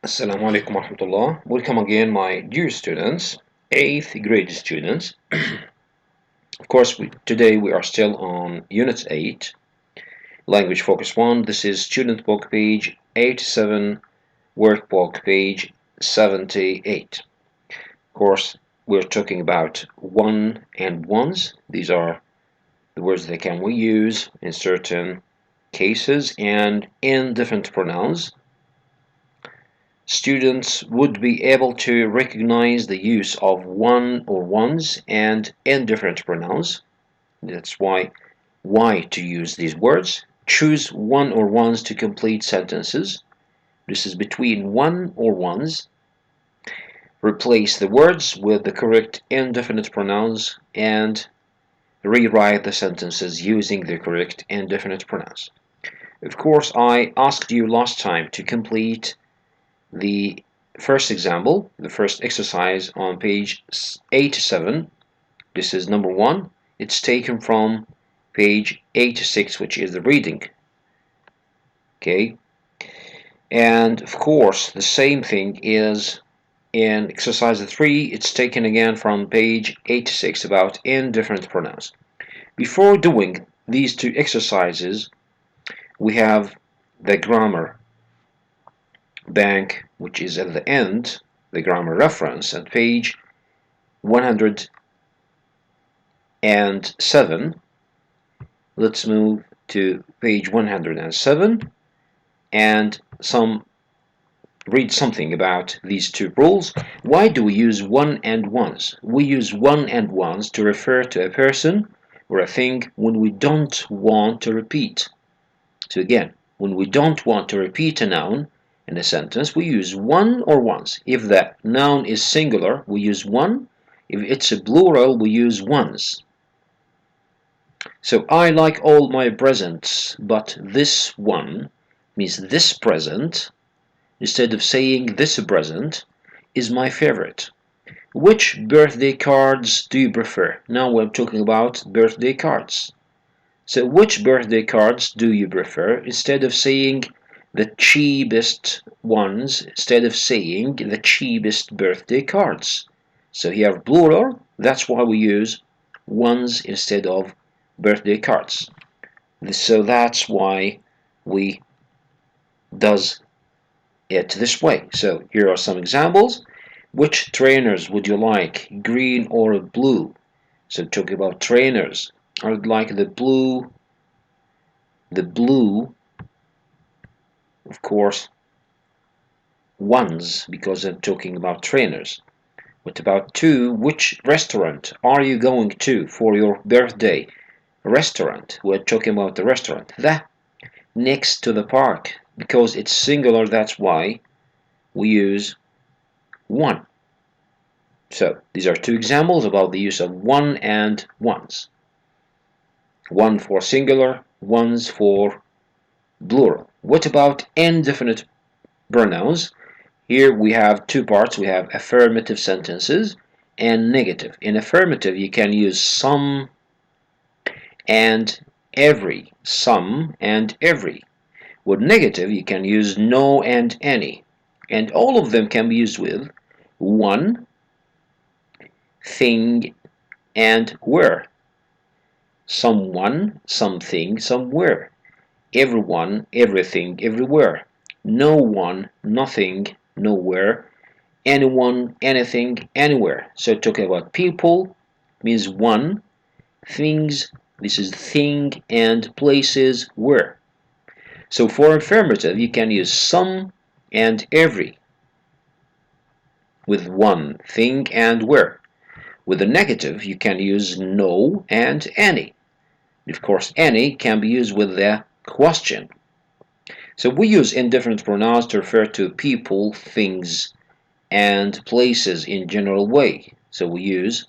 Assalamu alaikum warahmatullah. Welcome again, my dear students, 8th grade students. Of course, today we are still on Unit 8, Language Focus 1. This is Student Book page 87, Workbook page 78. Of course, we're talking about one and ones. These are the words that can we use in certain cases and indefinite pronouns. Students would be able to recognize the use of one or ones and indifferent pronouns. That's why to use these words. Choose one or ones to complete sentences. This is between one or ones. Replace the words with the correct indefinite pronouns and rewrite the sentences using the correct indefinite pronouns. Of course, I asked you last time to complete the first example, the first exercise on page 87. This is number 1. It's taken from page 86, which is the reading. Okay, and of course the same thing is in exercise 3. It's taken again from page 86 about indifferent pronouns. Before doing these two exercises, we have the grammar bank, which is at the end, the grammar reference at page 107. Let's move to page 107 and read something about these two rules. Why do we use one and ones? We use one and ones to refer to a person or a thing when we don't want to repeat. So again, when we don't want to repeat a noun in a sentence, we use one or ones. If the noun is singular, we use one. If it's a plural, we use ones. So I like all my presents, but this one means this present, instead of saying this present, is my favorite. Which birthday cards do you prefer? Now we're talking about birthday cards. So which birthday cards do you prefer? Instead of saying the cheapest ones, instead of saying the cheapest birthday cards. So here plural, that's why we use ones instead of birthday cards. So that's why we does it this way. So here are some examples. Which trainers would you like, green or blue? So talking about trainers, I would like the blue, of course, ones, because I'm talking about trainers. What about two? Which restaurant are you going to for your birthday? Restaurant. We're talking about the restaurant. The next to the park, because it's singular, that's why we use one. So these are two examples about the use of one and ones. One for singular, ones for plural. What about indefinite pronouns? Here we have two parts. We have affirmative sentences and negative. In affirmative, you can use some and every. Some and every. With negative, you can use no and any. And all of them can be used with one, thing, and where. Someone, something, somewhere. Everyone, everything, everywhere. No one, nothing, nowhere. Anyone, anything, anywhere. So talking about people means one, things, this is thing, and places, where. So for affirmative, you can use some and every with one, thing, and where. With the negative, you can use no and any. Of course, any can be used with the question. So we use indefinite pronouns to refer to people, things, and places in general way. So we use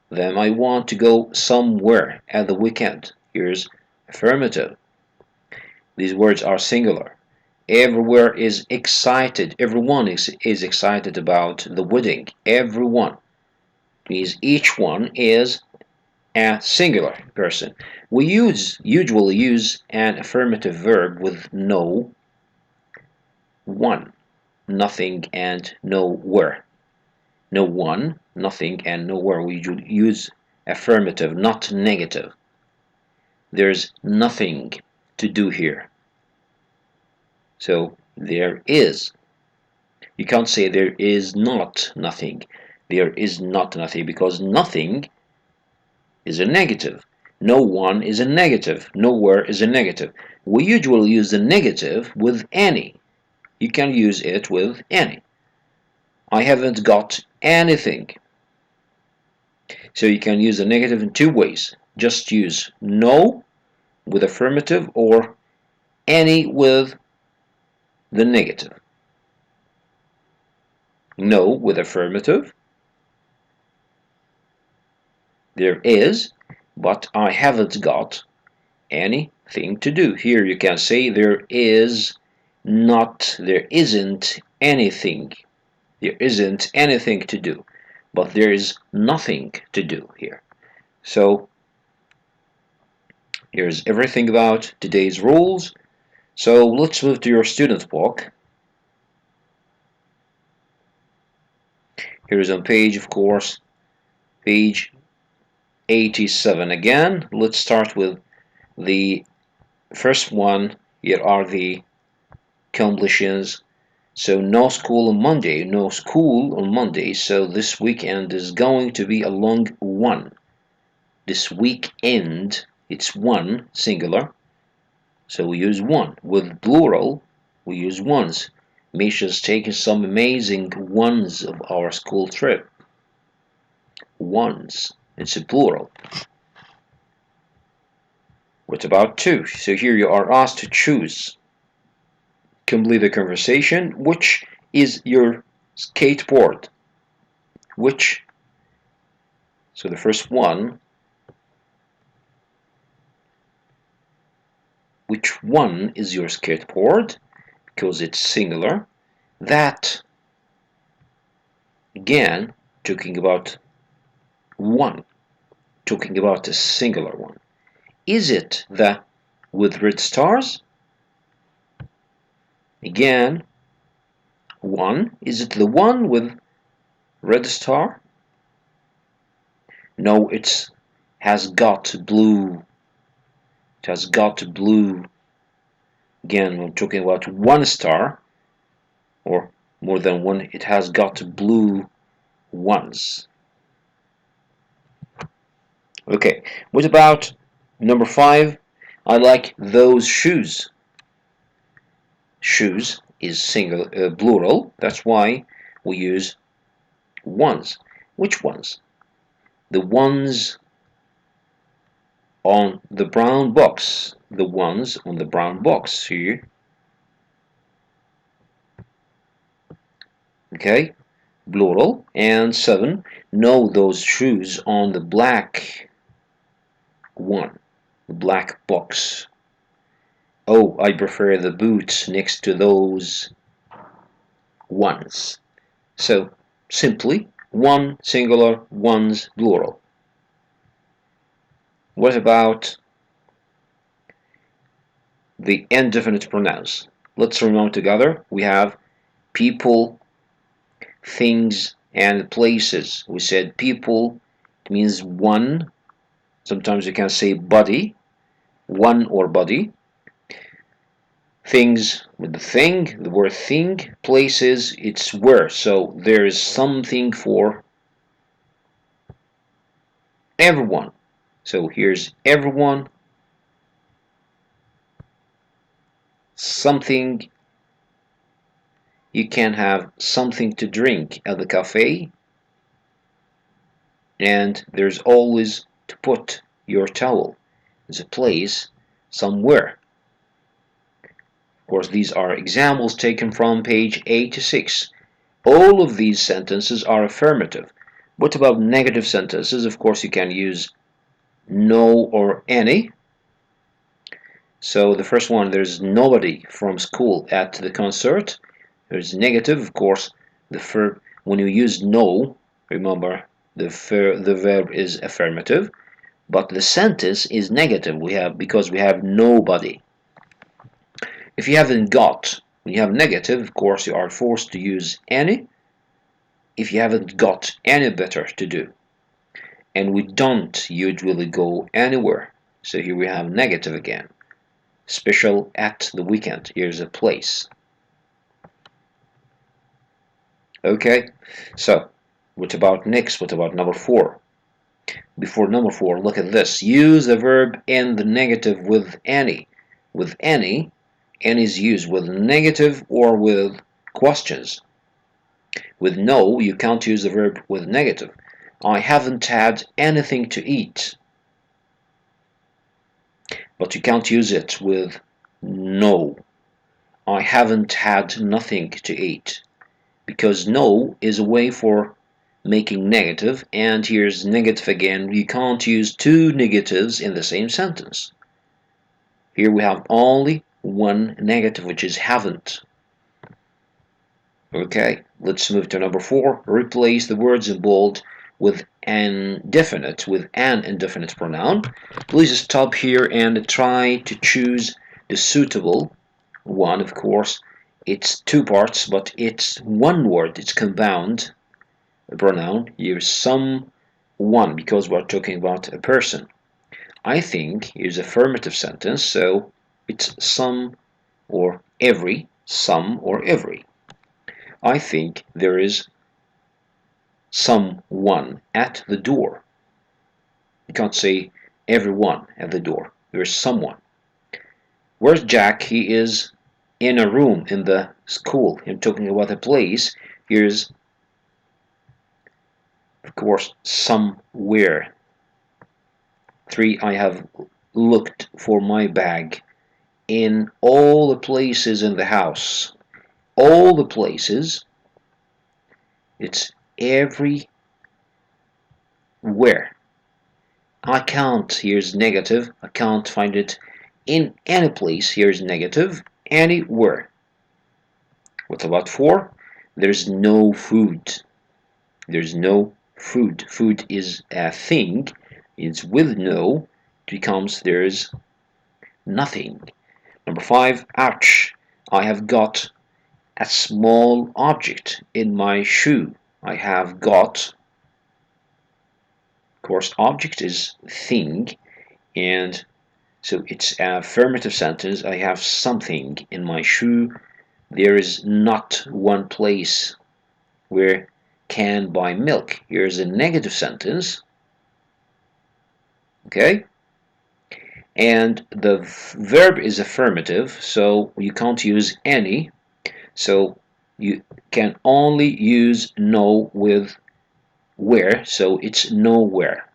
them. I want to go somewhere at the weekend. Here's affirmative. These words are singular. Everywhere is excited. Everyone is excited about the wedding. Everyone means each one is a singular person. We usually use an affirmative verb with no, one. nothing, and nowhere. No one, nothing, and nowhere. We should use affirmative, not negative. There's nothing to do here. So there is. You can't say there is not nothing. There is not nothing, because nothing is a negative. No one is a negative. Nowhere is a negative. We usually use the negative with any. You can use it with any. I haven't got anything. So you can use the negative in two ways. Just use no with affirmative, or any with the negative. No with affirmative. There is, but I haven't got anything to do. Here you can say there isn't anything. There isn't anything to do, but there is nothing to do here. So here's everything about today's rules. So let's move to your student book. Here's on page, of course, page 87 again. Let's start with the first one. Here are the completions. So no school on Monday, no school on Monday. So this weekend is going to be a long one. This weekend, it's one, singular. So we use one. With plural, we use ones. Misha's taken some amazing ones of our school trip. Ones. It's a plural. What about two? So here you are asked to choose. Complete the conversation. Which is your skateboard? Which? So the first one. Which one is your skateboard? Because it's singular. That. Again, talking about one. Talking about a singular one. Is it the with red stars? Again, one. Is it the one with red star? No, it has got blue. It has got blue. Again, we're talking about one star, or more than one. It has got blue ones. Okay, what about number 5? I like those shoes. Shoes is single, plural. That's why we use ones. Which ones? The ones on the brown box. The ones on the brown box here. Okay, plural. And 7. No, those shoes on the black one. The black box. Oh, I prefer the boots next to those ones. So simply one singular, ones plural. What about the indefinite pronouns? Let's remember together. We have people, things, and places. We said people means one. Sometimes you can say body, one or body. Things with the thing, the word thing. Places, it's where. So there is something for everyone. So here's everyone, something. You can have something to drink at the cafe, and there's always to put your towel. There's a place somewhere. Of course, these are examples taken from page 86. All of these sentences are affirmative. What about negative sentences? Of course, you can use no or any. So the first one, there's nobody from school at the concert. There's negative, of course. When you use no, remember the verb is affirmative, but the sentence is negative. Because we have nobody. If you haven't got, When you have negative, of course, you are forced to use any if you haven't got any better to do. And we don't usually go anywhere. So here we have negative again. Special at the weekend. Here's a place. Okay, so what about next? What about number 4? Before number 4, look at this. Use the verb in the negative with any. With any is used with negative or with questions. With no, you can't use the verb with negative. I haven't had anything to eat. But you can't use it with no. I haven't had nothing to eat. Because no is a way for making negative, and here's negative again. You can't use two negatives in the same sentence. Here we have only one negative, which is haven't. Okay, let's move to number 4. Replace the words in bold with an indefinite pronoun. Please stop here and try to choose the suitable one. Of course, it's two parts, but it's one word. It's compound pronoun. Here's someone, because we're talking about a person. I think is affirmative sentence, so it's some or every, some or every. I think there is someone at the door. You can't say everyone at the door. There's someone. Where's Jack? He is in a room in the school. I'm talking about a place. Here's, of course, somewhere. 3. I have looked for my bag in all the places in the house. All the places. It's everywhere. I can't. Here's negative. I can't find it in any place. Here's negative. Anywhere. What about 4? There's no food. There's no food. Food is a thing. It's with no. It becomes there's nothing. Number 5. Ouch. I have got a small object in my shoe. I have got. Of course, object is thing, and so it's an affirmative sentence. I have something in my shoe. There is not one place where can buy milk. Here's a negative sentence. Okay? And the verb is affirmative, so you can't use any. So you can only use no with where, so it's nowhere.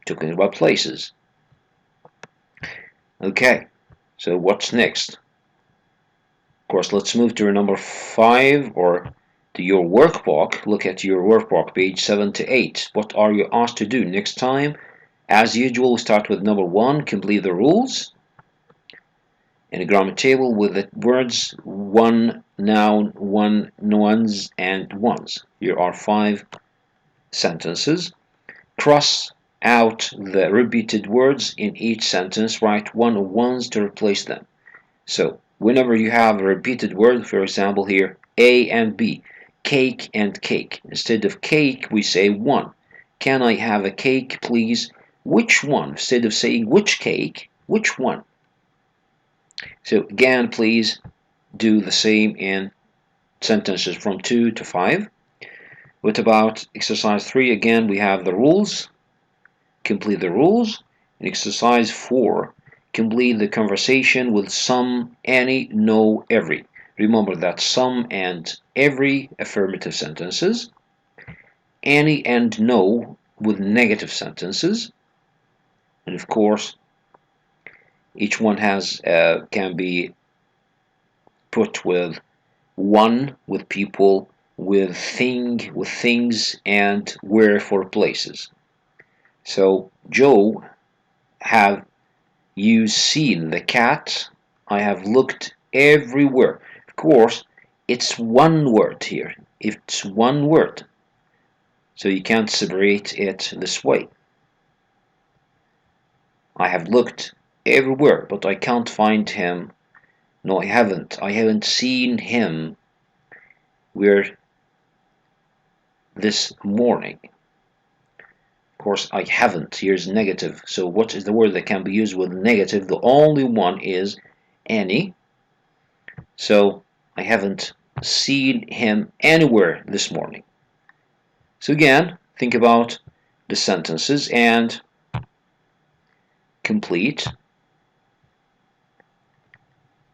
Talking about places. Okay, so what's next? Of course, let's move to number 5 or to your workbook. Look at your workbook, page 7 to 8. What are you asked to do next time? As usual, we start with number 1, complete the rules. In a grammar table with the words one noun, one nouns, and ones. Here are 5 sentences. Cross out the repeated words in each sentence. Write one or ones to replace them. So whenever you have a repeated word, for example here, A and B, cake and cake. Instead of cake, we say one. Can I have a cake, please? Which one? Instead of saying which cake, which one? So again, please do the same in sentences from 2 to 5. What about exercise 3? Again, we have the rules. Complete the rules. In exercise 4, complete the conversation with some, any, no, every. Remember that some and every affirmative sentences, any and no with negative sentences, and of course each one has can be put with one, with people, with thing, with things, and where for places. So Joe, have you seen the cat? I have looked everywhere. Of course, it's one word here. It's one word. So you can't separate it this way. I have looked everywhere, but I can't find him No, I haven't. I haven't seen him where this morning. Of course, I haven't. Here's negative. So what is the word that can be used with negative? The only one is any. So I haven't seen him anywhere this morning. So again, think about the sentences and complete.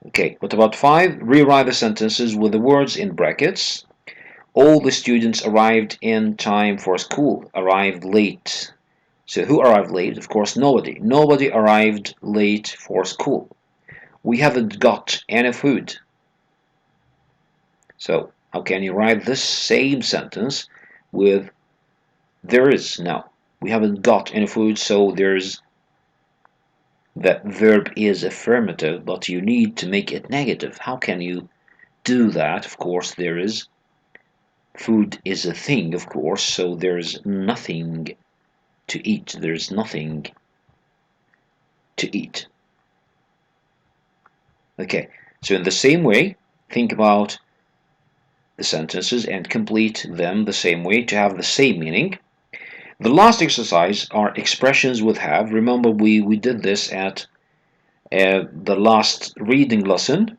Okay, what about 5? Rewrite the sentences with the words in brackets. All the students arrived in time for school. Arrived late. So who arrived late? Of course, nobody. Nobody arrived late for school. We haven't got any food. So how can you write this same sentence with there is? No, we haven't got any food, so there's that verb is affirmative, but you need to make it negative. How can you do that? Of course, there is. Food is a thing, of course, so there's nothing to eat. There's nothing to eat. Okay, so in the same way, think about the sentences and complete them the same way to have the same meaning. The last exercise are expressions with have. Remember, we did this at the last reading lesson,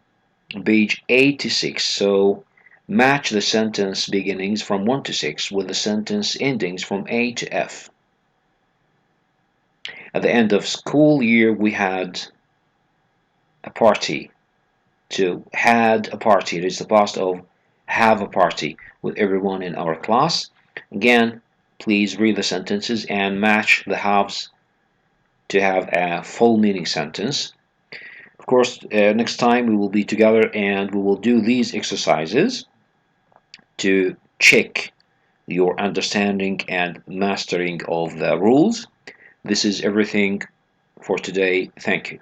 page 86. So match the sentence beginnings from 1 to 6 with the sentence endings from A to F. At the end of school year, we had a party. To had a party. It is the past of have a party with everyone in our class. Again, please read the sentences and match the haves to have a full meaning sentence. Of course, next time we will be together and we will do these exercises to check your understanding and mastering of the rules. This is everything for today. Thank you.